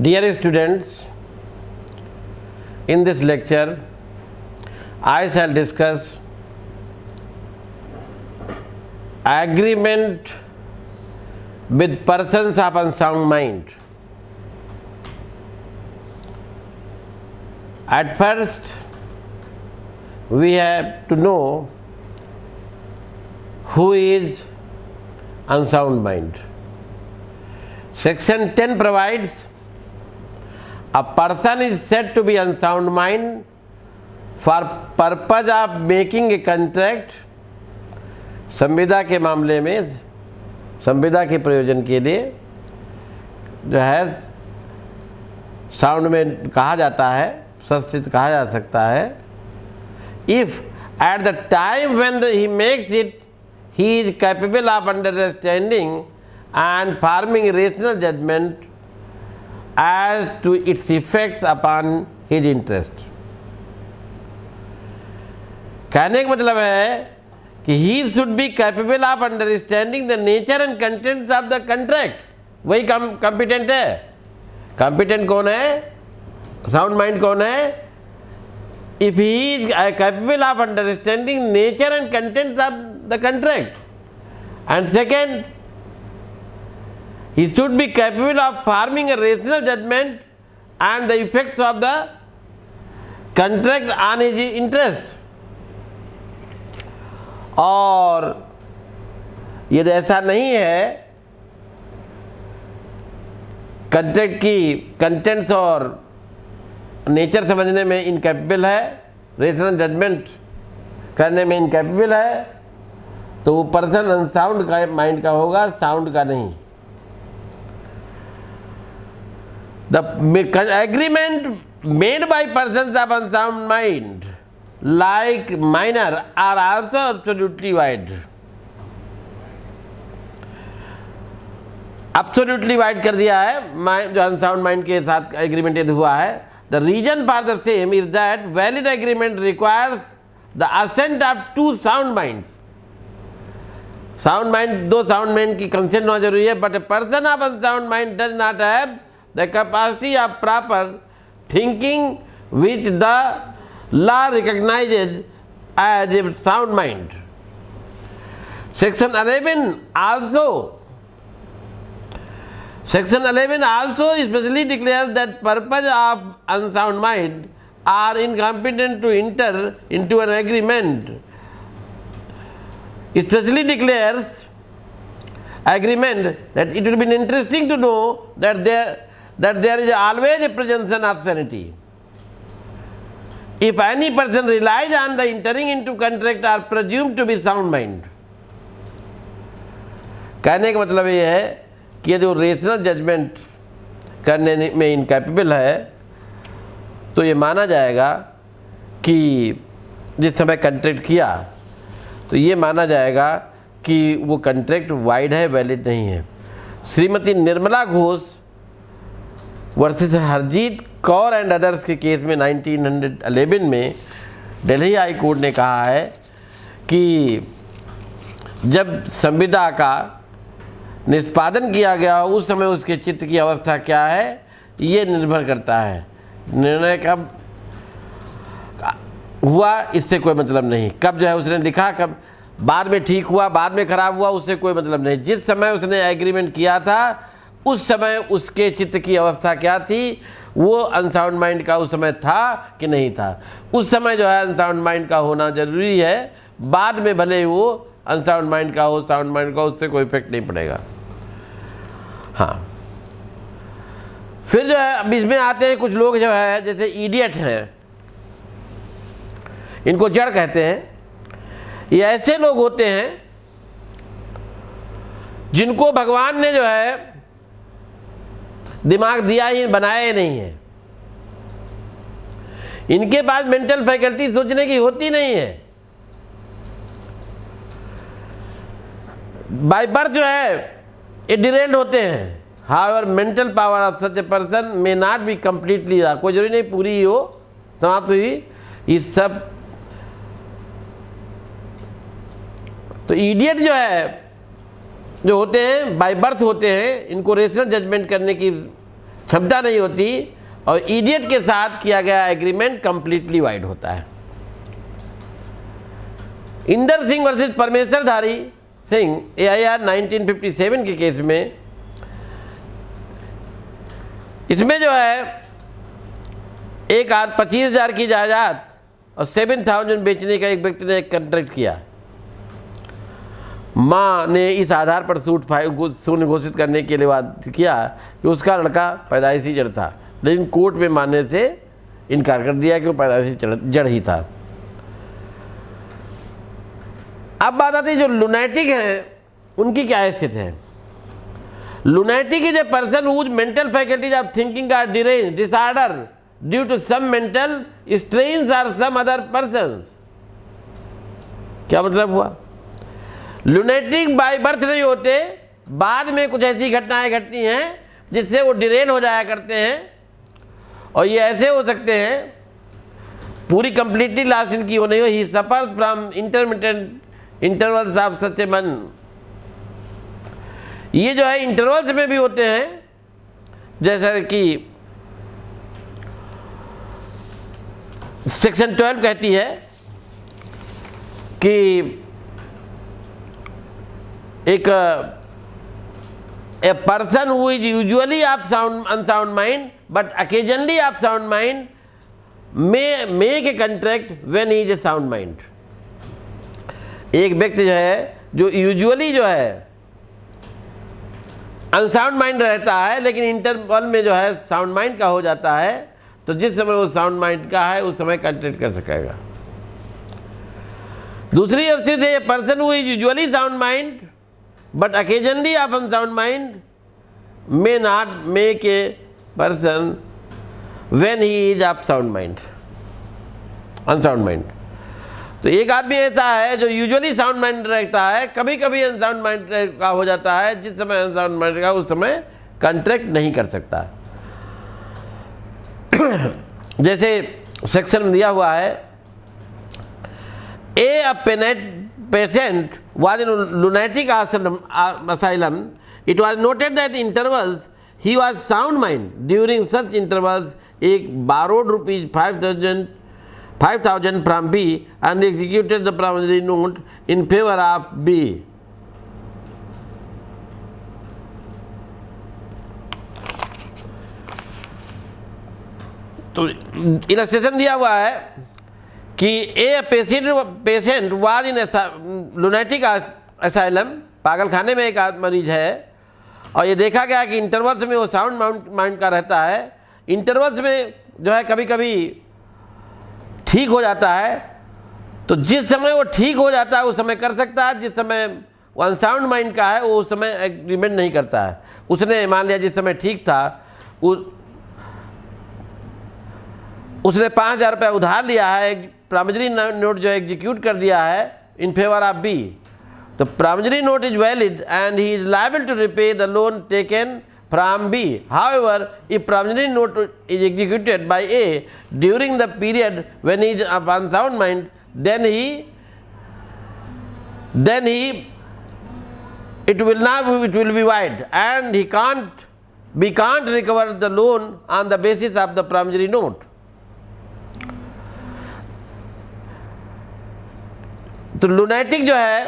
Dear students, in this lecture I shall discuss agreement with persons of unsound mind. At first, we have to know who is unsound mind. Section 10 provides a person is said to be unsound mind for purpose of making a contract. संविदा के मामले में संविदा के प्रयोजन के लिए जो है साउंड में कहा जाता है, संस्कृत कहा जा सकता है, if at the time when he makes it he is capable of understanding and forming rational judgment as to its effects upon his interest. कहने का मतलब है कि he should be capable of understanding the nature and contents of the contract. वही competent है. Competent कौन है? Sound mind कौन है? If he is capable of understanding nature and contents of the contract. And second, he should be capable of forming a rational judgment and the effects of the contract on his interest. और यदि ऐसा नहीं है, contract की contents और nature समझने में incapable है, रेशनल जजमेंट करने में इनकैपेबल है, तो वो पर्सन अनसाउंड का माइंड का होगा, साउंड का नहीं. The agreement made by persons of unsound mind like minor are also absolutely void. Absolutely void कर दिया है जो अनसाउंड माइंड के साथ एग्रीमेंट यदि हुआ है. The reason for the same is that valid agreement requires the assent of two sound minds. Sound mind, दो sound mind की consent होना जरूरी है, but a person of unsound mind does not have the capacity of proper thinking which the law recognizes as a sound mind. Section 11 also especially declares that purpose of unsound mind are incompetent to enter into an agreement. It especially declares agreement that it will be interesting to know that there is always a presumption of sanity. If any person relies on the entering into contract are presumed to be sound mind. कहने का मतलब ये है कि यदि वो rational judgement करने में इनकैपेबल है, तो ये माना जाएगा कि जिस समय कंट्रैक्ट किया तो ये माना जाएगा कि वो कंट्रैक्ट वाइड है, वैलिड नहीं है. Shrimati Nirmala Ghosh versus Harjeet Kaur and others के केस में 1911 में दिल्ली हाई कोर्ट ने कहा है कि जब संविदा का निष्पादन किया गया उस समय उसके चित्त की अवस्था क्या है, ये निर्भर करता है. निर्णय कब हुआ इससे कोई मतलब नहीं, कब जो है उसने लिखा, कब बाद में ठीक हुआ, बाद में खराब हुआ, उससे कोई मतलब नहीं. जिस समय उसने एग्रीमेंट किया था उस समय उसके चित्त की अवस्था क्या थी, वो अनसाउंड माइंड का उस समय था कि नहीं था. उस समय जो है अनसाउंड माइंड का होना जरूरी है, बाद में भले वो अनसाउंड माइंड का हो, साउंड माइंड का, उससे कोई इफेक्ट नहीं पड़ेगा. हाँ, फिर जो है अब इसमें आते हैं कुछ लोग जो है जैसे इडियट हैं, इनको जड़ कहते हैं. ये ऐसे लोग होते हैं जिनको भगवान ने जो है दिमाग दिया ही, बनाया ही नहीं है. इनके पास मेंटल फैकल्टी सोचने की होती नहीं है. बाय बर्थ जो है ये डिरेल्ड होते हैं. However mental power of such a person may not be completely, कोई जरूरी नहीं पूरी ही हो, समाप्त हुई. इस सब तो इडियट जो है जो होते हैं बाय बर्थ होते हैं, इनको रेशनल जजमेंट करने की क्षमता नहीं होती, और इडियट के साथ किया गया एग्रीमेंट कंप्लीटली वाइड होता है। इंदर सिंह वर्सेस परमेश्वरधारी सिंह AIR 1957 के केस में, इसमें जो है एक 25,000 की जायदाद और 7,000 बेचने का एक व्यक्ति ने एक कॉन्ट्रैक्ट किया। माँ ने इस आधार पर शून्य घोषित करने के लिए बात किया कि उसका लड़का पैदाइशी जड़ था, लेकिन कोर्ट में मानने से इनकार कर दिया कि वो पैदाइशी जड़ ही था। अब बात आती है जो लुनैटिक हैं उनकी क्या स्थिति है। Lunatic is a person whose mental faculties of thinking are deranged, disorder due to some mental strains और सम अदर पर्सन्स। क्या मतलब हुआ? लुनैटिक बाय बर्थ नहीं होते, बाद में कुछ ऐसी घटनाएं घटती हैं जिससे वो डिरेल हो जाया करते हैं, और ये ऐसे हो सकते हैं पूरी कंप्लीटली लास्ट इनकी वो नहीं हो। He suffers from intermittent intervals of such a man. ये जो है इंटरवल्स में भी होते हैं, जैसा कि सेक्शन 12 कहती है कि एक a person who is usually of sound unsound mind but occasionally of sound mind may make a contract when he is a sound mind. एक व्यक्ति जो है जो यूजुअली जो है अनसाउंड माइंड रहता है, लेकिन इंटरवल में जो है साउंड माइंड का हो जाता है, तो जिस समय वो साउंड माइंड का है उस समय कंट्रैक्ट कर सकेगा। दूसरी स्थिति है person who is usually sound mind but occasionally of unsound mind may not make a person when he is of sound mind, unsound mind. तो एक आदमी ऐसा है जो यूजुअली साउंड माइंड रहता है, कभी कभी अनसाउंड माइंड का हो जाता है, जिस समय अनसाउंड माइंड का उस समय कॉन्ट्रैक्ट नहीं कर सकता। जैसे सेक्शन में दिया हुआ है, a patient was in lunatic asylum. It was noted that intervals he was sound mind. During such intervals, एक borrowed rupees 5,000 from B and executed the promissory note in favor of B. तो illustration दिया हुआ है कि a patient was in lunatic asylum, पागल खाने में एक मरीज है, और ये देखा गया कि इंटरवल्स में वो साउंड माइंड का रहता है। इंटरवल्स में जो है कभी कभी ठीक हो जाता है, तो जिस समय वो ठीक हो जाता है उस समय कर सकता है, जिस समय वो अनसाउंड माइंड का है वो उस समय एग्रीमेंट नहीं करता है। उसने मान लिया जिस समय ठीक था उसने 5,000 रुपये उधार लिया है, प्रॉमिसरी नोट जो एग्जीक्यूट कर दिया है इन फेवर ऑफ बी, तो promissory note is valid and he is liable to repay the loan taken from B. However if promissory note is executed by A during the period when he is of unsound mind, then it will be void and we can't recover the loan on the basis of the promissory note. तो लुनैटिक जो है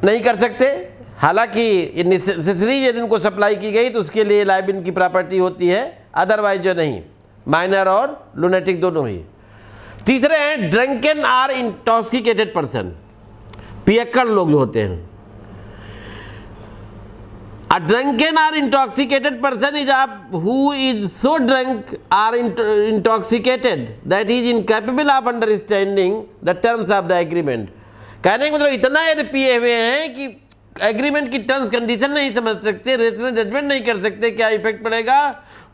नहीं कर सकते, हालांकि ये necessary यदि इनको सप्लाई की गई तो उसके लिए लाइब इनकी प्रॉपर्टी होती है, अदरवाइज जो नहीं, माइनर और लुनैटिक दोनों ही। तीसरे हैं ड्रंकन आर इंटॉक्सिकेटेड पर्सन, पियक्कड़ लोग जो होते हैं। A drunken or intoxicated person is who is so drunk or intoxicated that he is incapable of understanding the terms of the agreement. कहने का मतलब इतना यदि पिए हुए हैं कि एग्रीमेंट की टर्म्स कंडीशन नहीं समझ सकते, रेशनल जजमेंट नहीं कर सकते, क्या इफेक्ट पड़ेगा,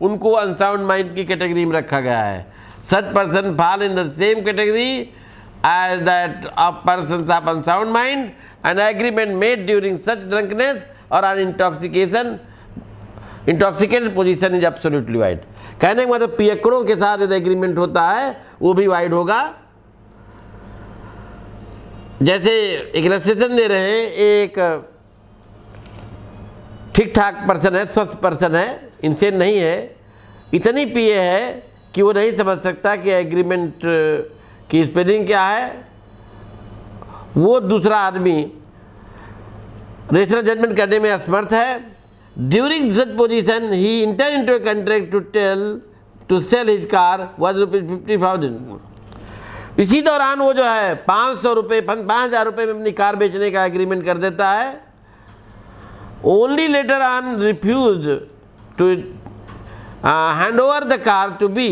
उनको अनसाउंड माइंड की कैटेगरी में रखा गया है। Such person fall in the same category as that of persons of unsound mind. An agreement made during such drunkenness or an intoxicated position is absolutely void. कहने का मतलब पियक्कड़ों के साथ यदि एग्रीमेंट होता है वो भी वाइड होगा। जैसे एक इलस्ट्रेशन दे रहे हैं, एक ठीक ठाक पर्सन है, स्वस्थ पर्सन है, इनसेन नहीं है, इतनी पिए है कि वो नहीं समझ सकता कि एग्रीमेंट की स्पेलिंग क्या है, वो दूसरा आदमी रेशनल जजमेंट करने में असमर्थ है। During such position he enter into a contract to sell his car was ₹50,000। इसी दौरान वो जो है 500 रुपये 5,000 रुपये में अपनी कार बेचने का एग्रीमेंट कर देता है। Only later on refuse to hand over the car to B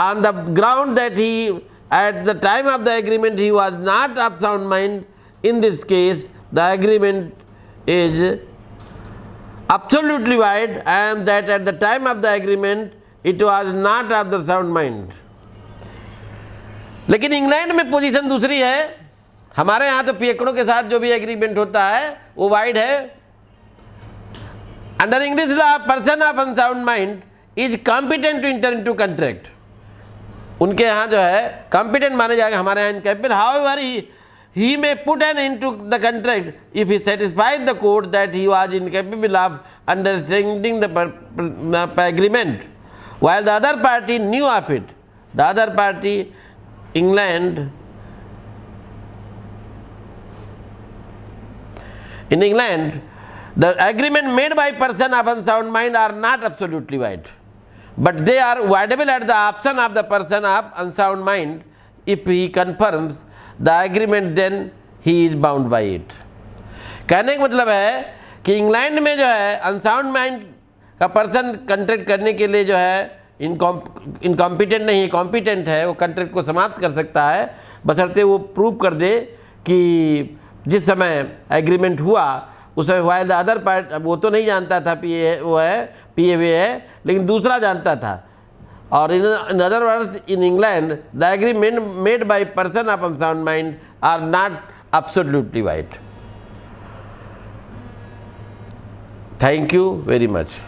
on the ground that he at the time of the agreement he was not of sound mind. In this case the agreement is absolutely void and that at the time of the agreement it was not of the sound mind। लेकिन England में position दूसरी है। हमारे यहाँ तो पियकड़ों के साथ जो भी एग्रीमेंट होता है वो वाइड है। Under English law person of unsound mind is competent to enter into contract. उनके यहाँ जो है कॉम्पिटेंट माने जाएगा, हमारे यहाँ incapable. However he may put an into the contract if he satisfies the court that he was incapable of understanding the agreement while the other party knew of it। The other party, England, in England the agreement made by person of unsound mind are not absolutely void, but they are voidable at the option of the person of unsound mind। If he confirms the agreement then he is bound by it। कहने का मतलब है कि England में जो है unsound mind का person contract करने के लिए जो है इनकॉम्पिटेंट नहीं है, कॉम्पिटेंट है, वो कॉन्ट्रैक्ट को समाप्त कर सकता है बशर्ते वो प्रूव कर दे कि जिस समय एग्रीमेंट हुआ उस समय वाइल द अदर पार्ट, वो तो नहीं जानता था वो है PAV है, लेकिन दूसरा जानता था। और in other words, in England, the agreement made by person of unsound mind are not absolutely void। Thank you very much।